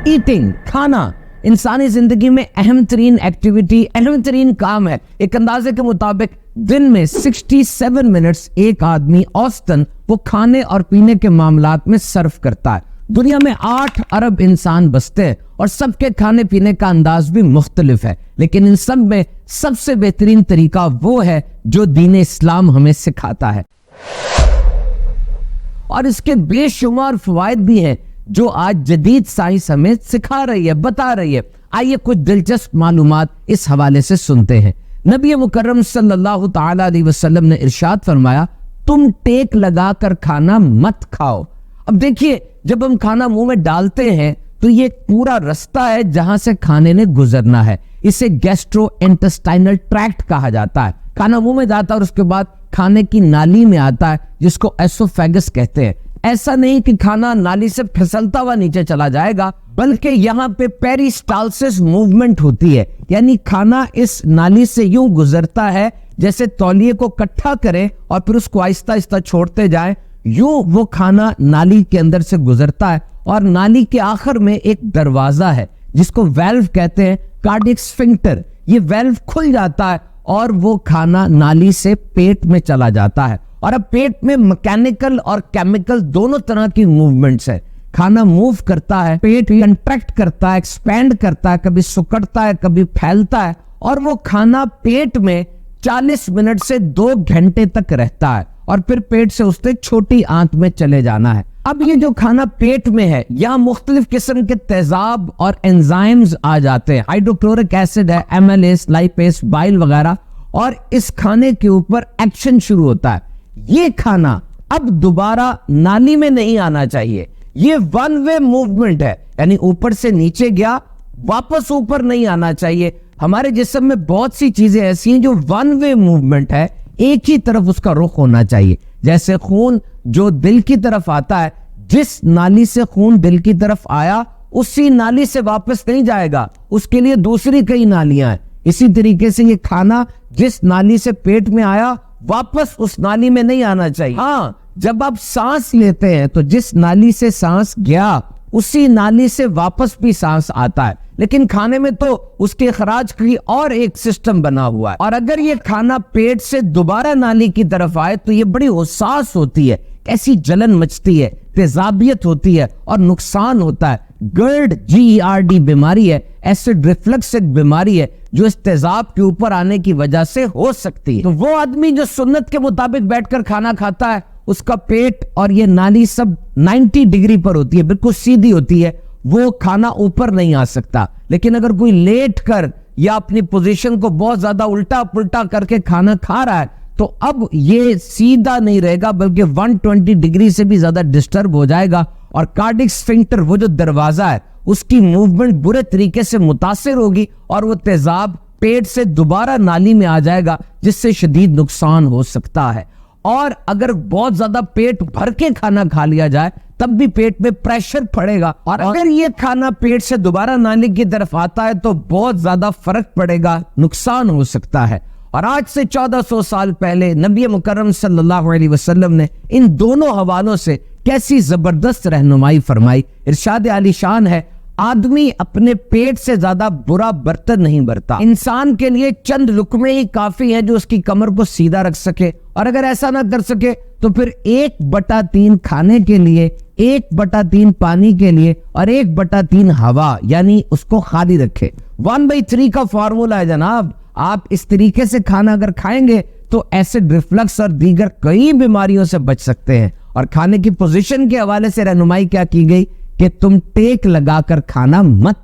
Eating, खाना इंसानी जिंदगी में अहम तरीन एक्टिविटी, अहम तरीन काम है। एक अंदाजे के मुताबिक दिन में 67 मिनट्स एक आदमी औसतन वो खाने और पीने के मामलात में सर्फ करता है। दुनिया में 8 अरब इंसान बसते हैं और सबके खाने पीने का अंदाज भी मुख्तलिफ है, लेकिन इन सब में सबसे बेहतरीन तरीका वो है जो दीन इस्लाम हमें सिखाता है और इसके बेशुमार फवायद भी हैं जो आज जदीद साइंस हमें सिखा रही है, बता रही है। आइए कुछ दिलचस्प मालूमात इस हवाले से सुनते हैं। नबी मुकर्रम सल्लल्लाहु तआला अलैहि वसल्लम ने इरशाद फरमाया, तुम टेक लगाकर खाना मत खाओ। अब देखिए, जब हम खाना मुंह में डालते हैं तो ये पूरा रास्ता है जहां से खाने ने गुजरना है। इसे गैस्ट्रोइंटेस्टाइनल ट्रैक्ट कहा जाता है। खाना मुंह में जाता है और उसके बाद खाने की नाली में आता है जिसको एसोफेगस कहते हैं। ऐसा नहीं कि खाना नाली से फिसलता हुआ नीचे चला जाएगा, बल्कि यहाँ पे पेरिस्टालसिस मूवमेंट होती है, यानी खाना इस नाली से यूं गुजरता है जैसे तौलिए को इकट्ठा करें और फिर उसको आहिस्ता आहिस्ता छोड़ते जाएं, यूं वो खाना नाली के अंदर से गुजरता है और नाली के आखिर में एक दरवाजा है जिसको वेल्व कहते हैं, कार्डियक स्फिंक्टर। ये वेल्व खुल जाता है और वो खाना नाली से पेट में चला जाता है। और अब पेट में मैकेनिकल और केमिकल दोनों तरह की मूवमेंट्स है। खाना मूव करता है, पेट कंट्रैक्ट करता है, एक्सपैंड करता है, कभी सुकड़ता है, कभी फैलता है और वो खाना पेट में 40 मिनट से 2 घंटे तक रहता है और फिर पेट से उससे छोटी आंत में चले जाना है। अब ये जो खाना पेट में है, यहाँ मुख्तलिफ किस्म के तेजाब और एंजाइम्स आ जाते हैं। हाइड्रोक्लोरिक एसिड है, एमएलएस, लाइपेस, बाइल वगैरह, और इस खाने के ऊपर एक्शन शुरू होता है। ये खाना अब दोबारा नाली में नहीं आना चाहिए। ये वन वे मूवमेंट है, यानी ऊपर से नीचे गया, वापस ऊपर नहीं आना चाहिए। हमारे जिस्म में बहुत सी चीजें ऐसी हैं जो वन वे मूवमेंट है, एक ही तरफ उसका रुख होना चाहिए। जैसे खून जो दिल की तरफ आता है, जिस नाली से खून दिल की तरफ आया उसी नाली से वापस नहीं जाएगा, उसके लिए दूसरी कई नालियां हैं। इसी तरीके से ये खाना जिस नाली से पेट में आया वापस उस नाली में नहीं आना चाहिए। हाँ, जब आप सांस लेते हैं तो जिस नाली से सांस गया उसी नाली से वापस भी सांस आता है, लेकिन खाने में तो उसके खराज की और एक सिस्टम बना हुआ है। और अगर ये खाना पेट से दोबारा नाली की तरफ आए तो ये बड़ी हुसास होती है, ऐसी जलन मचती है, तेजाबियत होती है और नुकसान होता है। GERD, GERD बीमारी है, एसिड रिफ्लक्स एक बीमारी है जो इस तेजाब के ऊपर आने की वजह से हो सकती है। तो वो आदमी जो सुन्नत के मुताबिक बैठकर खाना खाता है, उसका पेट और ये नाली सब 90 डिग्री पर होती है, बिल्कुल सीधी होती है, वो खाना ऊपर नहीं आ सकता। लेकिन अगर कोई लेट कर या अपनी पोजीशन को बहुत ज्यादा उल्टा पुल्टा करके खाना खा रहा है तो अब ये सीधा नहीं रहेगा, बल्कि 120 डिग्री से भी ज्यादा डिस्टर्ब हो जाएगा और कार्डियक स्फिंक्टर, वो जो दरवाजा है, उसकी मूवमेंट बुरे तरीके से मुतासिर होगी और वो तेजाब पेट से दोबारा नाली में आ जाएगा, जिससे शदीद नुकसान हो सकता है। और अगर बहुत ज्यादा पेट भर के खाना खा लिया जाए तब भी पेट में प्रेशर पड़ेगा, और अगर ये खाना पेट से दोबारा नाली की तरफ आता है तो बहुत ज्यादा फर्क पड़ेगा, नुकसान हो सकता है। और आज से 1400 साल पहले नबी मुकर्रम सल्लल्लाहु अलैहि वसल्लम ने इन दोनों हवालों से कैसी जबरदस्त रहनुमाई फरमाई। इरशाद आलीशान है, आदमी अपने पेट से ज्यादा बुरा बर्तन नहीं भरता। इंसान के लिए चंद लुकमे ही काफी है जो उसकी कमर को सीधा रख सके, और अगर ऐसा ना कर सके तो फिर 1/3 खाने के लिए, 1/3 पानी के लिए और 1/3 हवा, यानी उसको खाली रखे। 1/3 का फार्मूला है जनाब। आप इस तरीके से खाना अगर खाएंगे तो एसिड रिफ्लक्स और दीगर कई बीमारियों से बच सकते हैं। और खाने की पोजीशन के हवाले से रहनुमाई क्या की गई कि तुम टेक लगाकर खाना मत